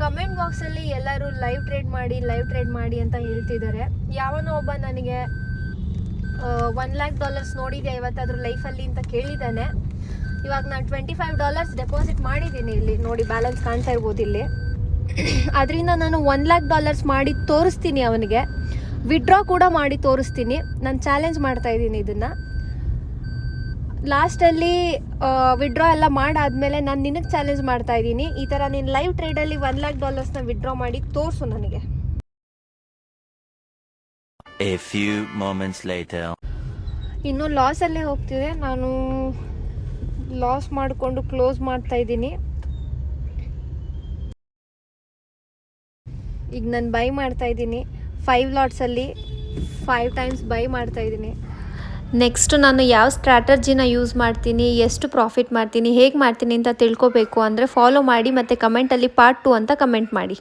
Comment ಬಾಕ್ಸಲ್ಲಿ ಎಲ್ಲರೂ live trade ಮಾಡಿ ಅಂತ ಹೇಳ್ತಿದ್ದಾರೆ. ಯಾವನೋ ಒಬ್ಬ ನನಗೆ $1,00,000 ನೋಡಿದೆ ಇವತ್ತಾದ್ರೂ ಲೈಫಲ್ಲಿ ಅಂತ ಕೇಳಿದ್ದಾನೆ. ಇವಾಗ ನಾನು $25 ಡೆಪಾಸಿಟ್ ಮಾಡಿದ್ದೀನಿ. ಇಲ್ಲಿ ನೋಡಿ ಬ್ಯಾಲೆನ್ಸ್ ಕಾಣ್ತಾ ಇರ್ಬೋದು ಇಲ್ಲಿ. ಅದರಿಂದ ನಾನು $1,00,000 ಮಾಡಿ ತೋರಿಸ್ತೀನಿ, ಅವನಿಗೆ ವಿಡ್ರಾ ಕೂಡ ಮಾಡಿ ತೋರಿಸ್ತೀನಿ. ನಾನು ಚಾಲೆಂಜ್ ಮಾಡ್ತಾ ಇದ್ದೀನಿ ಇದನ್ನು. ಲಾಸ್ಟಲ್ಲಿ ವಿಡ್ರಾ ಎಲ್ಲ ಮಾಡಾದ್ಮೇಲೆ ನಾನು ನಿನಗೆ ಚಾಲೆಂಜ್ ಮಾಡ್ತಾ ಇದ್ದೀನಿ, ಈ ಥರ ನೀನು ಲೈವ್ ಟ್ರೇಡಲ್ಲಿ $1,00,000 ವಿಡ್ರಾ ಮಾಡಿ ತೋರಿಸು ನನಗೆ. A few moments later. ಇನ್ನೂ ಲಾಸಲ್ಲೇ ಹೋಗ್ತಿದೆ. ನಾನು ಲಾಸ್ ಮಾಡಿಕೊಂಡು ಕ್ಲೋಸ್ ಮಾಡ್ತಾ ಇದ್ದೀನಿ. ಈಗ ನಾನು ಬೈ ಮಾಡ್ತಾ ಇದ್ದೀನಿ 5 ಲಾಟ್ಸಲ್ಲಿ 5 ಟೈಮ್ಸ್ ಬೈ ಮಾಡ್ತಾ ಇದ್ದೀನಿ. ನೆಕ್ಸ್ಟ್ ನಾನು ಯಾವ ಸ್ಟ್ರಾಟಜಿನ ಯೂಸ್ ಮಾಡ್ತೀನಿ, ಎಷ್ಟು ಪ್ರಾಫಿಟ್ ಮಾಡ್ತೀನಿ, ಹೇಗೆ ಮಾಡ್ತೀನಿ ಅಂತ ತಿಳ್ಕೊಬೇಕು ಅಂದರೆ ಫಾಲೋ ಮಾಡಿ ಮತ್ತು ಕಮೆಂಟಲ್ಲಿ ಪಾರ್ಟ್ 2 ಅಂತ ಕಮೆಂಟ್ ಮಾಡಿ.